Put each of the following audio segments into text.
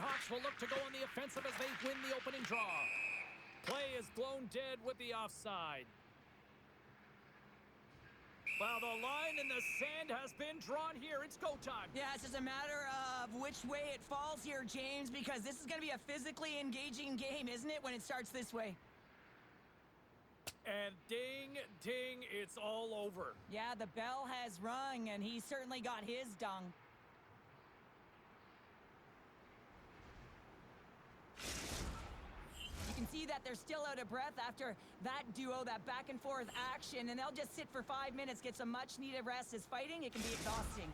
Nighthawks will look to go on the offensive as they win the opening draw. Play is blown dead with the offside. Well, the line in the sand has been drawn here. It's go time. Yeah, it's just a matter of which way it falls here, James, because this is going to be a physically engaging game, isn't it, when it starts this way? And ding, ding, it's all over. Yeah, the bell has rung, and he certainly got his dung. You can see that they're still out of breath after that duo, that back and forth action, and they'll just sit for 5 minutes, get some much needed rest, as fighting, it can be exhausting.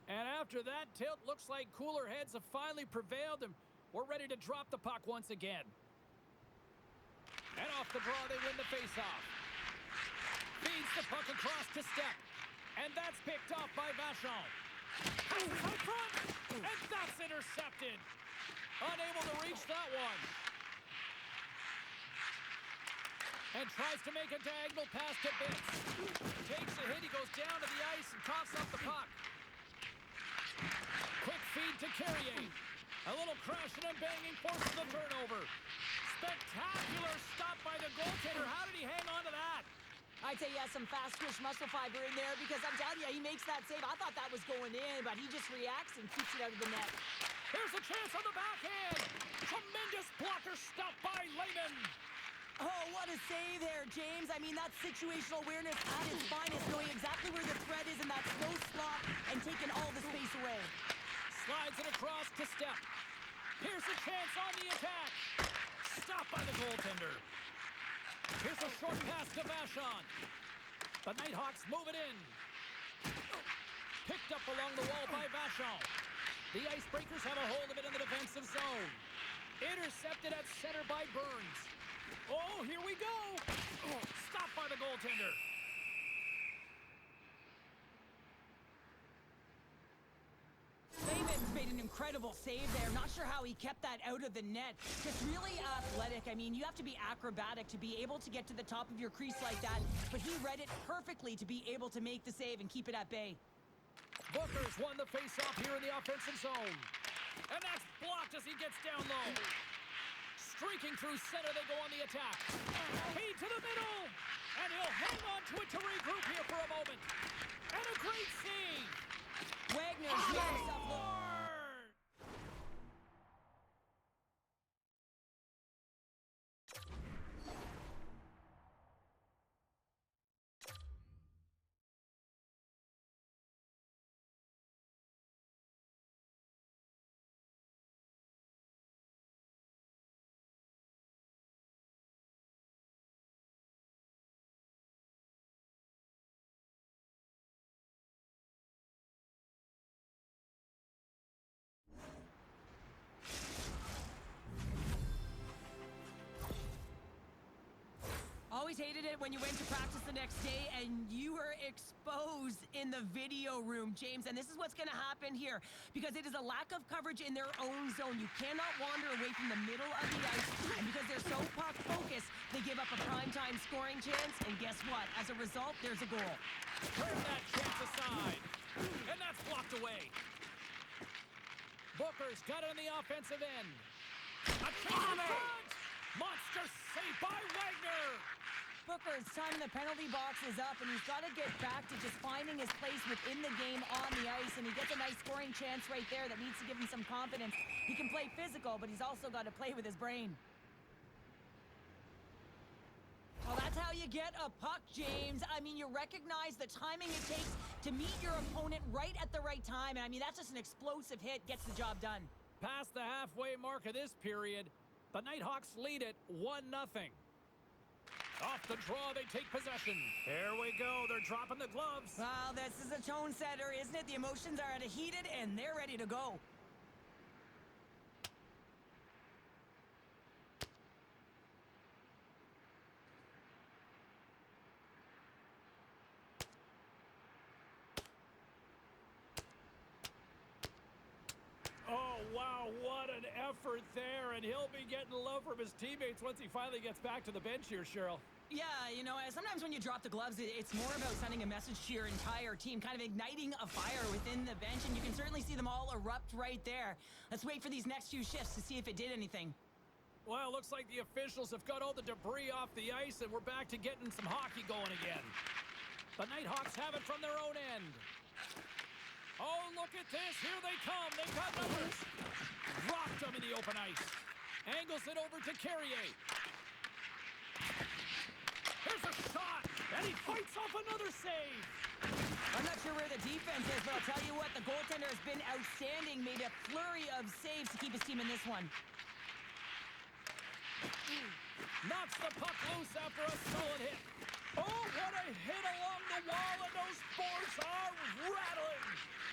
And after that tilt, looks like cooler heads have finally prevailed, and we're ready to drop the puck once again. And off the draw, they win the faceoff. Feeds the puck across to Step. And that's picked off by Vachon. Passes out front, and that's intercepted. Unable to reach that one. And tries to make a diagonal pass to Bitts. Takes a hit, he goes down to the ice and coughs up the puck. Quick feed to Carrier. A little crashing and banging forces the turnover. Spectacular stop by the goaltender. How did he hang on to that? I'd say he has some fast twitch muscle fiber in there because I'm telling you, he makes that save. I thought that was going in, but he just reacts and keeps it out of the net. Here's a chance on the backhand. Tremendous blocker stop by Lehman. Oh, what a save there, James. I mean, that's situational awareness at its finest, knowing exactly where the threat is in that slow slot and taking all the space away. Slides it across to Step. Here's a chance on the attack. Stopped by the goaltender. Here's a short pass to Vachon. The Nighthawks move it in. Picked up along the wall by Vachon. The Icebreakers have a hold of it in the defensive zone. Intercepted at center by Burns. Oh, here we go. Oh, stopped by the goaltender. Lehman's made an incredible save there. Not sure how he kept that out of the net. Just really athletic. I mean, you have to be acrobatic to be able to get to the top of your crease like that. But he read it perfectly to be able to make the save and keep it at bay. Booker's won the faceoff here in the offensive zone. And that's blocked as he gets down low. Streaking through center, they go on the attack. Feed to the middle. And he'll hang on to it to regroup here for a moment. And a great save. Wagner's got himself the... Always hated it when you went to practice the next day and you were exposed in the video room, James. And this is what's going to happen here because it is a lack of coverage in their own zone. You cannot wander away from the middle of the ice. And because they're so puck focused, they give up a primetime scoring chance. And guess what? As a result, there's a goal. Turn that chance aside. And that's blocked away. Booker's got it on the offensive end. A chance in front! Monster save by Wagner! Booker's time in the penalty box is up, and he's got to get back to just finding his place within the game on the ice, and he gets a nice scoring chance right there that needs to give him some confidence. He can play physical, but he's also got to play with his brain. Well, that's how you get a puck, James. I mean, you recognize the timing it takes to meet your opponent right at the right time, and I mean, that's just an explosive hit, gets the job done. Past the halfway mark of this period, the Nighthawks lead it 1-0. Off the draw, they take possession. Here we go. They're dropping the gloves. Well, this is a tone setter, isn't it? The emotions are at a heated, and they're ready to go. Oh, wow, what an effort there, and he'll be getting love from his teammates once he finally gets back to the bench here, Cheryl. Yeah, you know, sometimes when you drop the gloves, it's more about sending a message to your entire team, kind of igniting a fire within the bench, and you can certainly see them all erupt right there. Let's wait for these next few shifts to see if it did anything. Well, looks like the officials have got all the debris off the ice, and we're back to getting some hockey going again. The Nighthawks have it from their own end. Oh, look at this. Here they come. They've got numbers. Rocked them in the open ice. Angles it over to Carrier. Here's a shot, and he fights off another save. I'm not sure where the defense is, but I'll tell you what, the goaltender has been outstanding. Made a flurry of saves to keep his team in this one. Knocks the puck loose after a solid hit. Oh, what a hit along the wall, and those boards are rattling.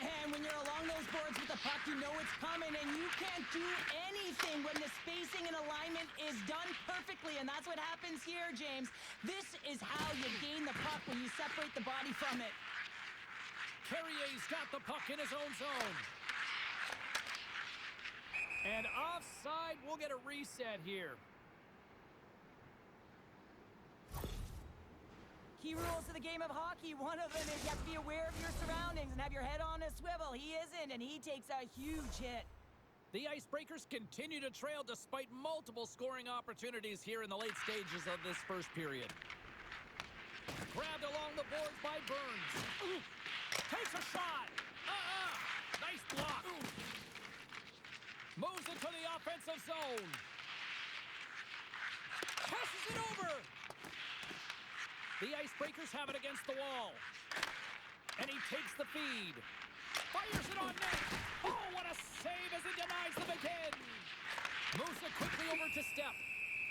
And when you're along those boards with the puck, you know it's coming, and you can't do anything when the spacing and alignment is done perfectly, and that's what happens here, James. This is how you gain the puck, when you separate the body from it. Carrier's got the puck in his own zone. And offside, we'll get a reset here. Key rules of the game of hockey. One of them is you have to be aware of your surroundings and have your head on a swivel. He isn't, and he takes a huge hit. The Icebreakers continue to trail despite multiple scoring opportunities here in the late stages of this first period. Grabbed along the boards by Burns. Takes a shot. Nice block. Moves it to the offensive zone. Passes it over. The Icebreakers have it against the wall. And he takes the feed. Fires it on net. Oh, what a save as he denies them again. Moves it quickly over to Step.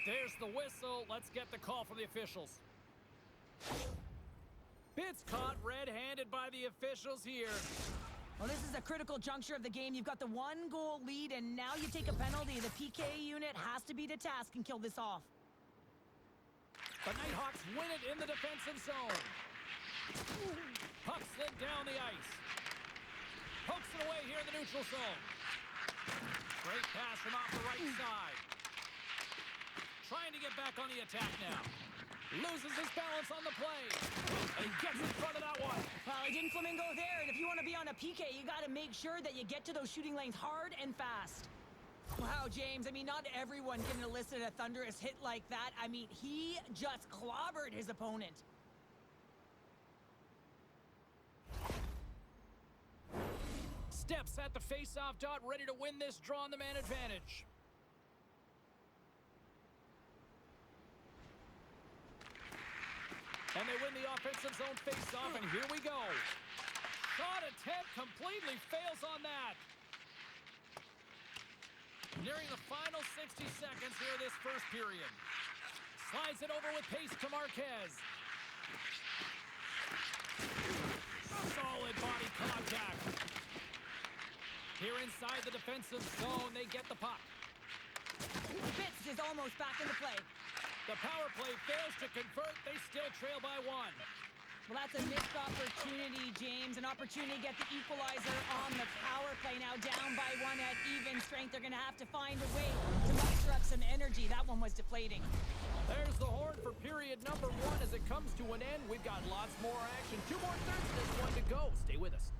There's the whistle. Let's get the call from the officials. It's caught red-handed by the officials here. Well, this is a critical juncture of the game. You've got the 1-goal lead, and now you take a penalty. The PK unit has to be to task and kill this off. The Nighthawks win it in the defensive zone. Puck slid down the ice. Pokes it away here in the neutral zone. Great pass from off the right side. Trying to get back on the attack now. Loses his balance on the play. And he gets in front of that one. Well, he didn't flamingo there, and if you want to be on a PK, you got to make sure that you get to those shooting lanes hard and fast. Wow, James, I mean, not everyone can elicit a thunderous hit like that. I mean, he just clobbered his opponent. Steps at the face-off dot, ready to win this draw on the man advantage. And they win the offensive zone face-off, and here we go. Shot attempt completely fails on that. Nearing the final 60 seconds here this first period. Slides it over with pace to Marquez. Solid body contact. Here inside the defensive zone, they get the puck. Fitz is almost back into play. The power play fails to convert. They still trail by one. Well, that's a missed opportunity, James. An opportunity to get the equalizer on the power play. Now down by one at even strength. They're going to have to find a way to muster up some energy. That one was deflating. There's the horn for period number 1 as it comes to an end. We've got lots more action. 2 more thirds of this one to go. Stay with us.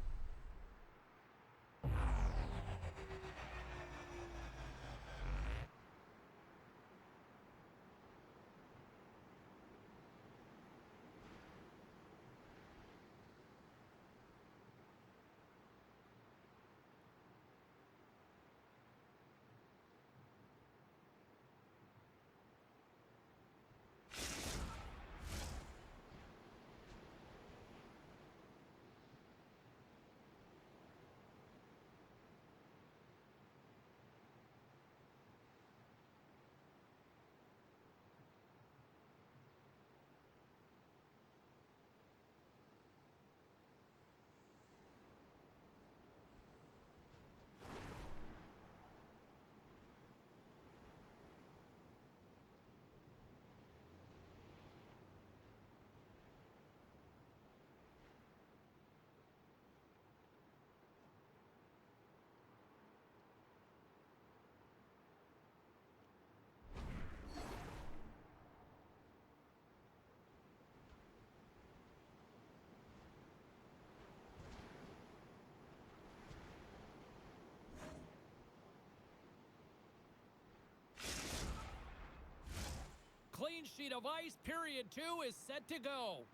of ice. Period 2 is set to go.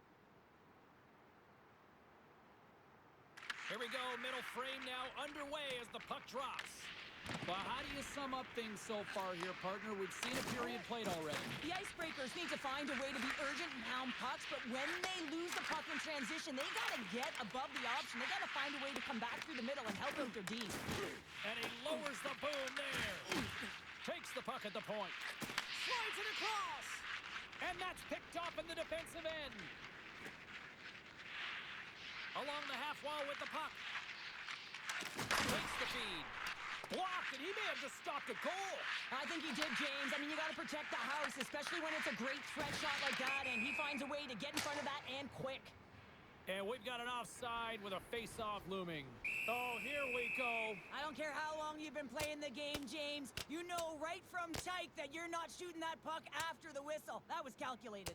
Here we go, middle frame now underway as the puck drops. Well, how do you sum up things so far here, partner? We've seen a period played already. The Icebreakers need to find a way to be urgent and pound pucks, but when they lose the puck in transition, they got to get above the option. They got to find a way to come back through the middle and help out their D. And he lowers the boom there. Takes the puck at the point. Slides it across. And that's picked off in the defensive end. Along the half wall with the puck. Takes the feed. Blocked, and he may have just stopped a goal. I think he did, James. I mean, you got to protect the house, especially when it's a great threat shot like that, and he finds a way to get in front of that and quick. And we've got an offside with a face-off looming. Oh, here we go. I don't care how long you've been playing the game, James. You know right from Tyke that you're not shooting that puck after the whistle. That was calculated.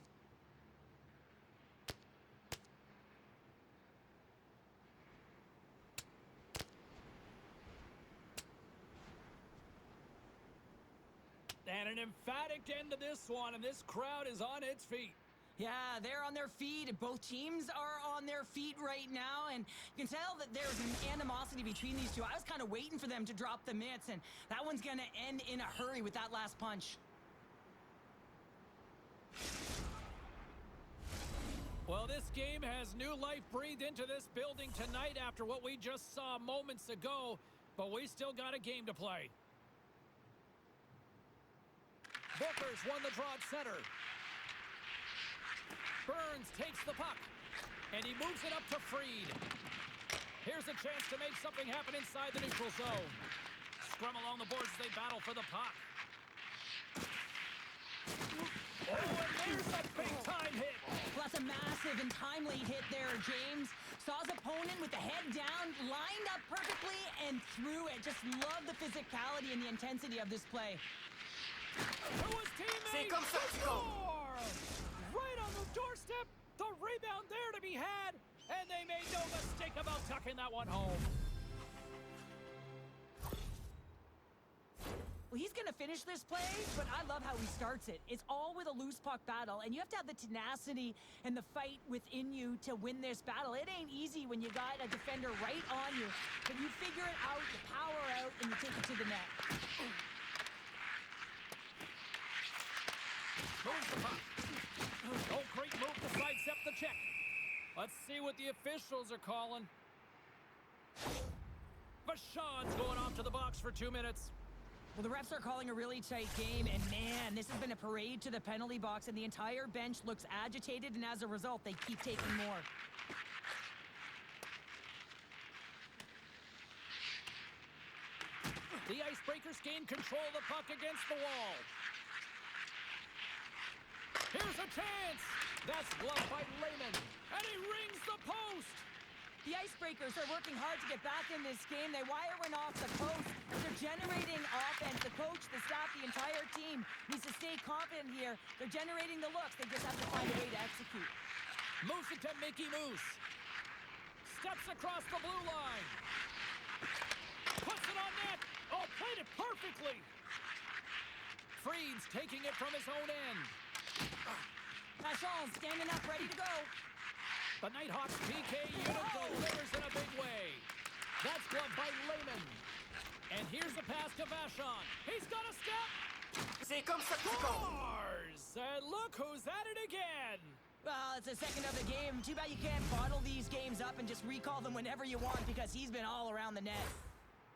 And an emphatic end to this one, and this crowd is on its feet. Yeah, they're on their feet. Both teams are on their feet right now, and you can tell that there's an animosity between these two. I was kind of waiting for them to drop the mitts, and that one's going to end in a hurry with that last punch. Well, this game has new life breathed into this building tonight after what we just saw moments ago, but we still got a game to play. Booker's won the draw at center. Burns takes the puck, and he moves it up to Fried. Here's a chance to make something happen inside the neutral zone. Scrum along the boards as they battle for the puck. Oh, and there's a big-time hit. Plus a massive and timely hit there, James. Saw his opponent with the head down, lined up perfectly, and threw it. Just love the physicality and the intensity of this play. To his teammate, score! Right on the doorstep, the rebound there to be had, and they made no mistake about tucking that one home. Well, he's going to finish this play, but I love how he starts it. It's all with a loose puck battle, and you have to have the tenacity and the fight within you to win this battle. It ain't easy when you got a defender right on you, but you figure it out, you power out, and you take it to the net. Moves the puck. Oh, great move to sidestep the check. Let's see what the officials are calling. Vachon's going off to the box for 2 minutes. Well, the refs are calling a really tight game, and man, this has been a parade to the penalty box, and the entire bench looks agitated, and as a result, they keep taking more. The Icebreakers gain control of the puck against the wall. Here's a chance. That's gloved by Lehman, and he rings the post. The Icebreakers are working hard to get back in this game. They wire one off the post. They're generating offense. The coach, the staff, the entire team needs to stay confident here. They're generating the looks. They just have to find a way to execute. Moves it to Mickey Moose. Steps across the blue line. Puts it on net. Oh, played it perfectly. Fried's taking it from his own end. Vachon standing up, ready to go. The Nighthawks PK unit delivers in a big way. That's gloved by Lehman. And here's the pass to Vachon. He's got a step. Scores! And look who's at it again. Well, it's the second of the game. Too bad you can't bottle these games up and just recall them whenever you want because he's been all around the net.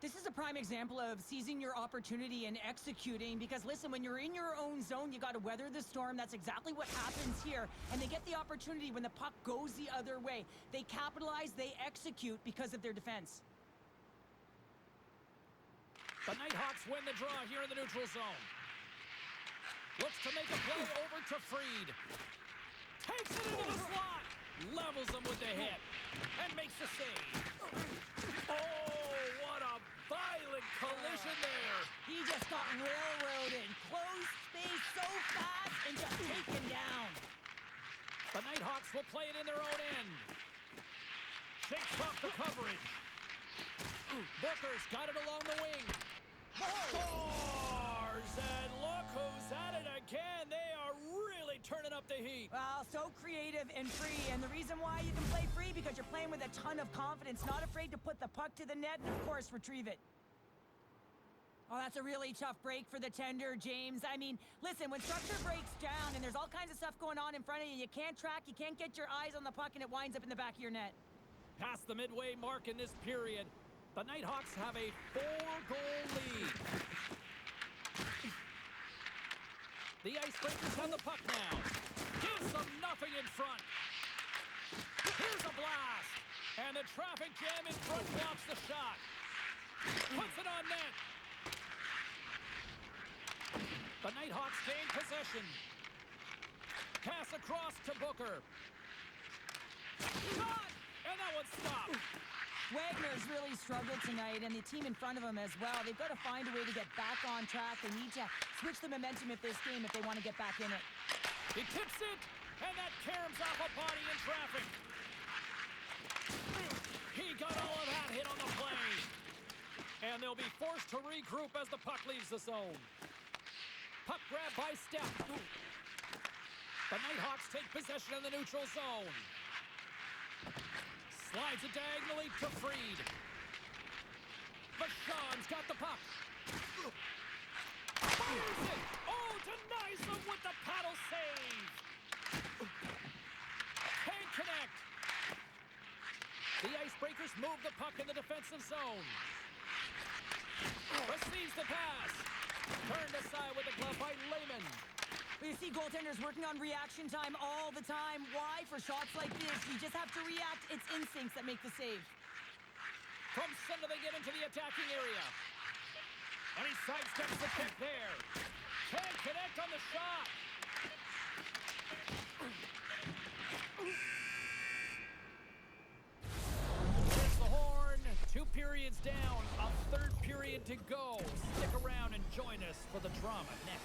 This is a prime example of seizing your opportunity and executing because, listen, when you're in your own zone, you got to weather the storm. That's exactly what happens here. And they get the opportunity when the puck goes the other way. They capitalize, they execute because of their defense. The Nighthawks win the draw here in the neutral zone. Looks to make a play over to Fried. Takes it into the slot. Levels him with the hit. And makes the save. Oh, what a violent collision there. He just got railroaded. Closed space so fast and just taken down. The Nighthawks will play it in their own end. Shakes off the coverage. Booker's got it along the wing. Scores! And look who's at it again. They are really really turning up the heat. Well, so creative and free. And the reason why you can play free, because you're playing with a ton of confidence, not afraid to put the puck to the net and, of course, retrieve it. Oh, that's a really tough break for the tender, James. I mean, listen, when structure breaks down and there's all kinds of stuff going on in front of you, you can't track, you can't get your eyes on the puck, and it winds up in the back of your net. Past the midway mark in this period, the Nighthawks have a 4-goal lead. The Icebreakers have the puck now. Gives them nothing in front. Here's a blast. And the traffic jam in front blocks the shot. Puts it on net. The Nighthawks gain possession. Pass across to Booker. Shot! And that one stopped. Wagner's really struggled tonight, and the team in front of him as well. They've got to find a way to get back on track. They need to switch the momentum of this game if they want to get back in it. He tips it, and that caroms off a body in traffic. He got all of that hit on the play. And they'll be forced to regroup as the puck leaves the zone. Puck grab by Step. The Nighthawks take possession in the neutral zone. Slides it diagonally to Freed. Vachon's got the puck. Fires it. Oh, denies them with the paddle save. Can't connect. The Icebreakers move the puck in the defensive zone. Receives the pass. Turned aside with the glove by Lehman. You see goaltenders working on reaction time all the time. Why? For shots like this, you just have to react. It's instincts that make the save. From center, they get into the attacking area. And he sidesteps the pick there. Can't connect on the shot. There's the horn. 2 periods down. A third period to go. Stick around and join us for the drama next.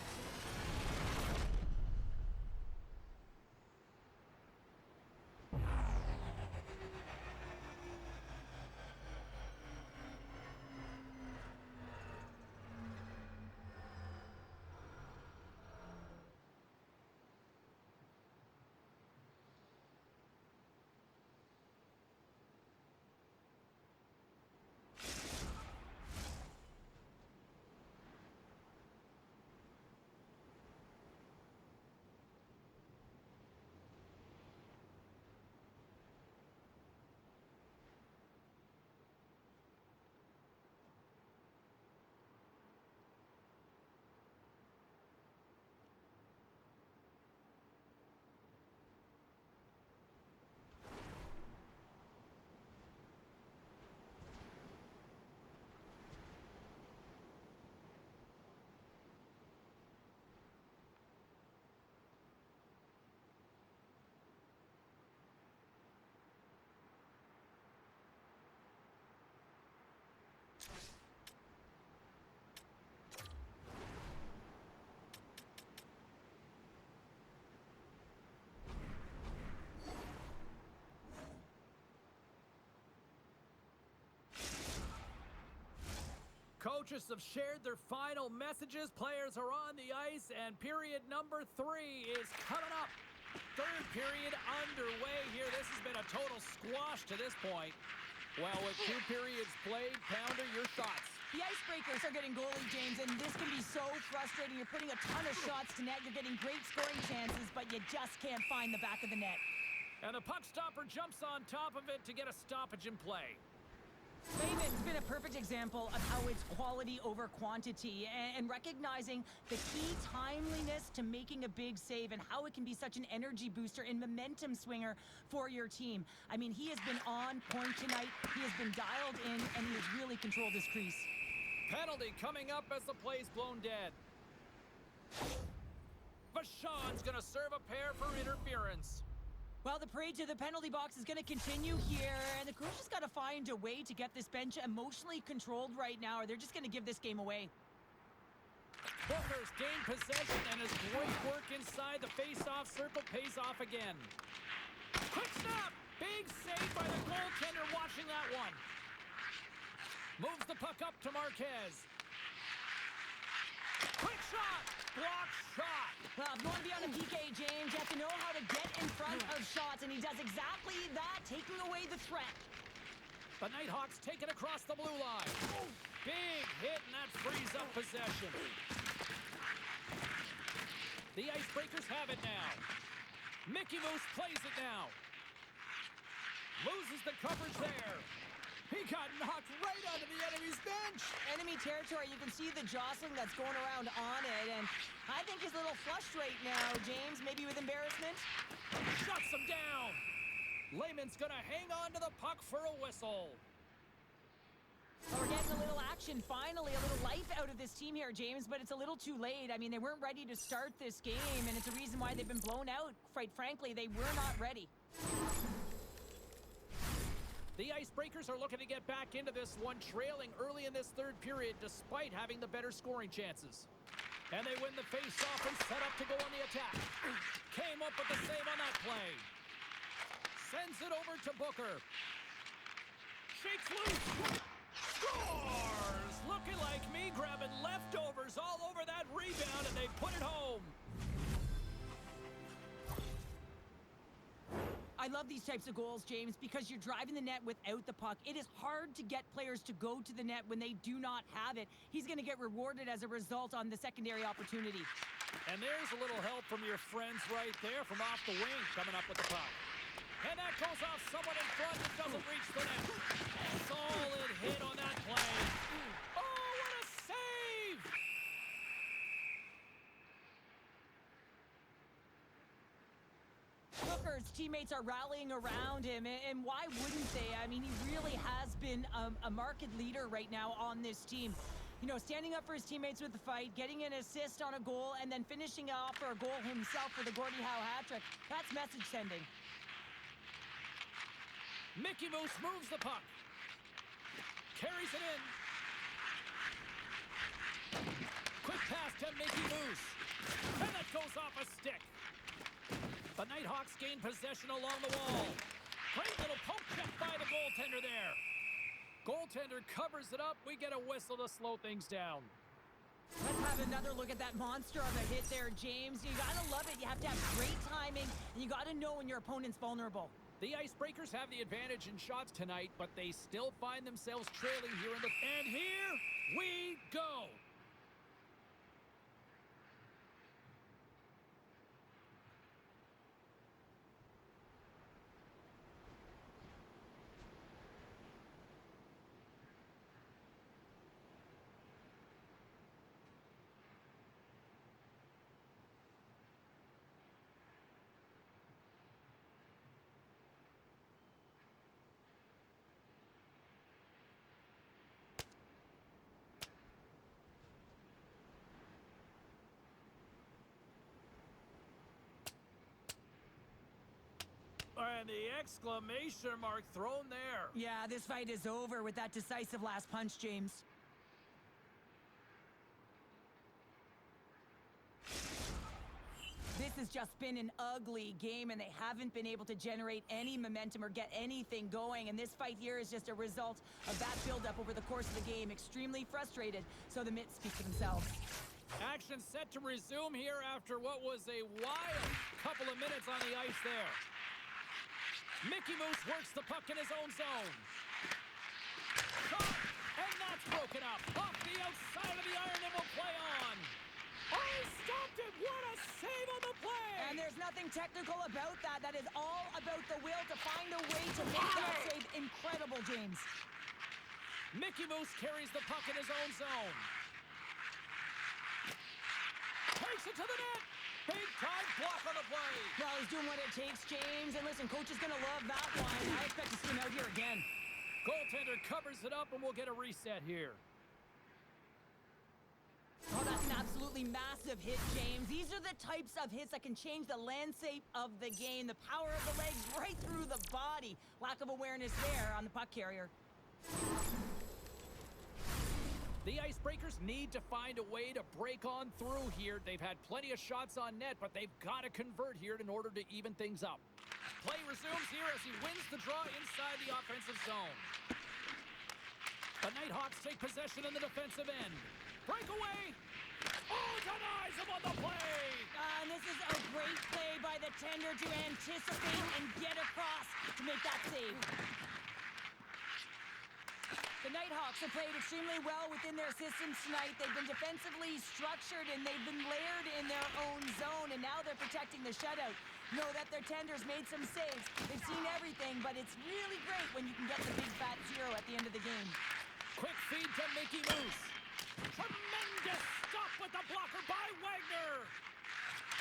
Coaches have shared their final messages. Players are on the ice, and period number 3 is coming up. Third period underway here. This has been a total squash to this point. Well, with 2 periods played, Pounder, your thoughts? The Icebreakers are getting goalie, James, and this can be so frustrating. You're putting a ton of shots to net. You're getting great scoring chances, but you just can't find the back of the net. And the puck stopper jumps on top of it to get a stoppage in play. Lehman's been a perfect example of how it's quality over quantity and recognizing the key timeliness to making a big save and how it can be such an energy booster and momentum swinger for your team. I mean, he has been on point tonight. He has been dialed in, and he has really controlled his crease. Penalty coming up as the play's blown dead. Vachon's going to serve a pair for interference. Well, the parade to the penalty box is going to continue here, and the coach has got to find a way to get this bench emotionally controlled right now, or they're just going to give this game away. Booker's gained possession, and his great work inside the face-off circle pays off again. Quick snap! Big save by the goaltender watching that one. Moves the puck up to Marquez. Quick shot! Block shot! Well, if you want to be on a PK, James, you have to know how to get in front of shots, and he does exactly that, taking away the threat. The Nighthawks take it across the blue line. Big hit, and that frees up possession. The Icebreakers have it now. Mickey Moose plays it now. Loses the coverage there. He got knocked right onto the enemy's bench. Enemy territory, you can see the jostling that's going around on it, and I think he's a little flushed right now, James, maybe with embarrassment. Shuts him down. Lehman's gonna hang on to the puck for a whistle. Well, we're getting a little action, finally, a little life out of this team here, James, but it's a little too late. I mean, they weren't ready to start this game, and it's a reason why they've been blown out. Quite frankly, they were not ready. The Icebreakers are looking to get back into this one, trailing early in this third period, despite having the better scoring chances. And they win the face-off and set up to go on the attack. Came up with the save on that play. Sends it over to Booker. Shakes loose. Scores! Looking like me, grabbing leftovers all over that rebound, and they put it home. I love these types of goals, James, because you're driving the net without the puck. It is hard to get players to go to the net when they do not have it. He's going to get rewarded as a result on the secondary opportunity. And there's a little help from your friends right there from off the wing coming up with the puck. And that goes off someone in front that doesn't reach the net. Solid hit on that play. Oh, what a save! Booker's teammates are rallying around him, and why wouldn't they? I mean, he really has been a market leader right now on this team. You know, standing up for his teammates with the fight, getting an assist on a goal, and then finishing off for a goal himself for the Gordie Howe hat-trick. That's message sending. Mickey Moose moves the puck. Carries it in. Quick pass to Mickey Moose. And that goes off a stick. The Nighthawks gain possession along the wall. Great little poke check by the goaltender there. Goaltender covers it up. We get a whistle to slow things down. Let's have another look at that monster of a hit there, James. You gotta love it. You have to have great timing, and you gotta know when your opponent's vulnerable. The Icebreakers have the advantage in shots tonight, but they still find themselves trailing here in the... And here we go! And the exclamation mark thrown there. Yeah, this fight is over with that decisive last punch, James. This has just been an ugly game, and they haven't been able to generate any momentum or get anything going. And this fight here is just a result of that buildup over the course of the game. Extremely frustrated, so the mitts speak for themselves. Action set to resume here after what was a wild couple of minutes on the ice there. Mickey Moose works the puck in his own zone. Shot, and that's broken up. Off the outside of the iron, and will play on. Oh, he stopped it. What a save on the play. And there's nothing technical about that. That is all about the will to find a way to make that save. Incredible, James. Mickey Moose carries the puck in his own zone. Takes it to the net. Big time block on the play. Well, he's doing what it takes, James. And listen, coach is going to love that one. I expect to see him out here again. Goaltender covers it up, and we'll get a reset here. Oh, that's an absolutely massive hit, James. These are the types of hits that can change the landscape of the game. The power of the legs right through the body. Lack of awareness there on the puck carrier. The Icebreakers need to find a way to break on through here. They've had plenty of shots on net, but they've got to convert here in order to even things up. Play resumes here as he wins the draw inside the offensive zone. The Nighthawks take possession in the defensive end. Breakaway. Oh, denies him on the play. And this is a great play by the tender to anticipate and get across to make that save. The Nighthawks have played extremely well within their systems tonight. They've been defensively structured and they've been layered in their own zone, and now they're protecting the shutout. Know that their tenders made some saves. They've seen everything, but it's really great when you can get the big fat zero at the end of the game. Quick feed to Mickey Moose. Tremendous stop with the blocker by Wagner.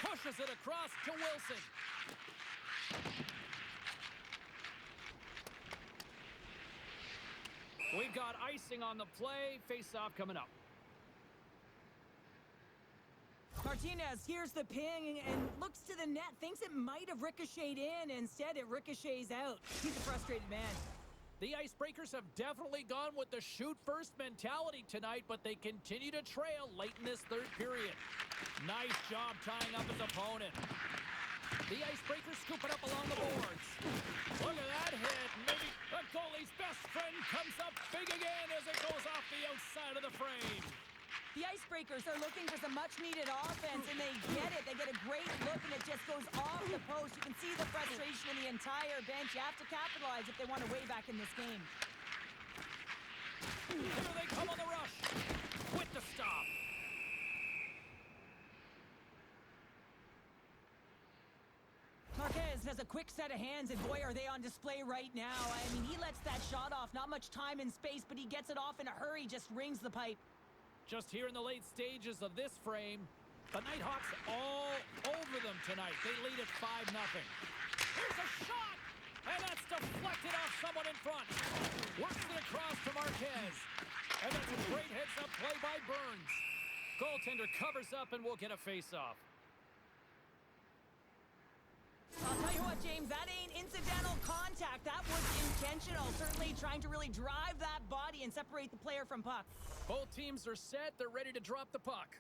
Pushes it across to Wilson. We've got icing on the play. Face-off coming up. Martinez hears the ping and looks to the net, thinks it might have ricocheted in. Instead, it ricochets out. He's a frustrated man. The Icebreakers have definitely gone with the shoot-first mentality tonight, but they continue to trail late in this third period. Nice job tying up his opponent. The Icebreakers scoop it up along the boards. Look at that hit. Maybe the goalie's best friend comes up big again as it goes off the outside of the frame. The Icebreakers are looking for some much-needed offense, and they get it. They get a great look, and it just goes off the post. You can see the frustration in the entire bench. You have to capitalize if they want to way back in this game. Here they come on the rush with the stop. Marquez has a quick set of hands, and boy, are they on display right now. I mean, he lets that shot off. Not much time and space, but he gets it off in a hurry, just rings the pipe. Just here in the late stages of this frame, the Nighthawks all over them tonight. They lead at 5-0. Here's a shot, and that's deflected off someone in front. Works it across to Marquez. And that's a great heads-up play by Burns. Goaltender covers up and will get a face-off. I'll tell you what, James, that ain't incidental contact. That was intentional. Certainly trying to really drive that body and separate the player from puck. Both teams are set. They're ready to drop the puck.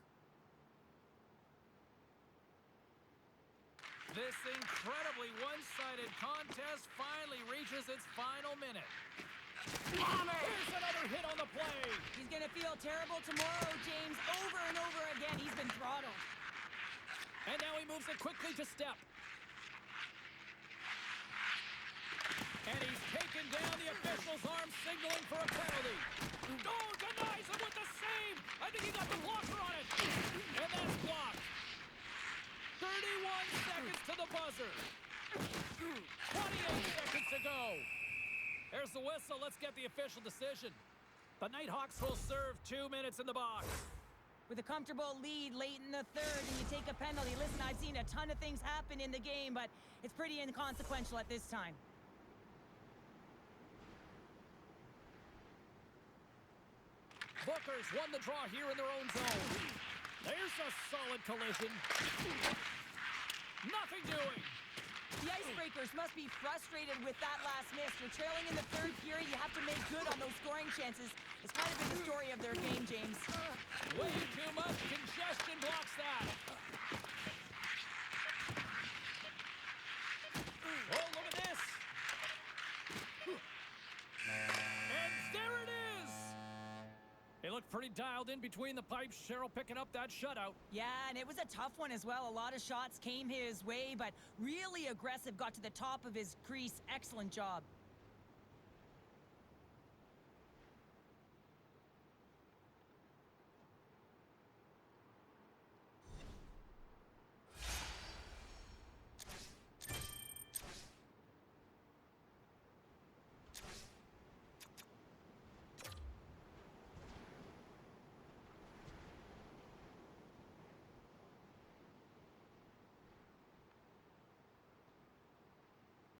This incredibly one-sided contest finally reaches its final minute. Here's another hit on the play. He's going to feel terrible tomorrow, James. Over and over again, he's been throttled. And now he moves it quickly to Step. And he's taken down. The official's arm signaling for a penalty. Oh, denies him with the save. I think he got the blocker on it. And that's blocked. 31 seconds to the buzzer. 28 seconds to go. There's the whistle. Let's get the official decision. The Nighthawks will serve 2 minutes in the box. With a comfortable lead late in the third and you take a penalty. Listen, I've seen a ton of things happen in the game, but it's pretty inconsequential at this time. Bookers won the draw here in their own zone. There's a solid collision. Nothing doing. The Icebreakers must be frustrated with that last miss. You're trailing in the third period. You have to make good on those scoring chances. It's kind of been the story of their game, James. Way too much congestion blocks that. Oh, look at this. And there it is. He looked pretty dialed in between the pipes. Cheryl picking up that shutout. Yeah, and it was a tough one as well. A lot of shots came his way, but really aggressive. Got to the top of his crease. Excellent job.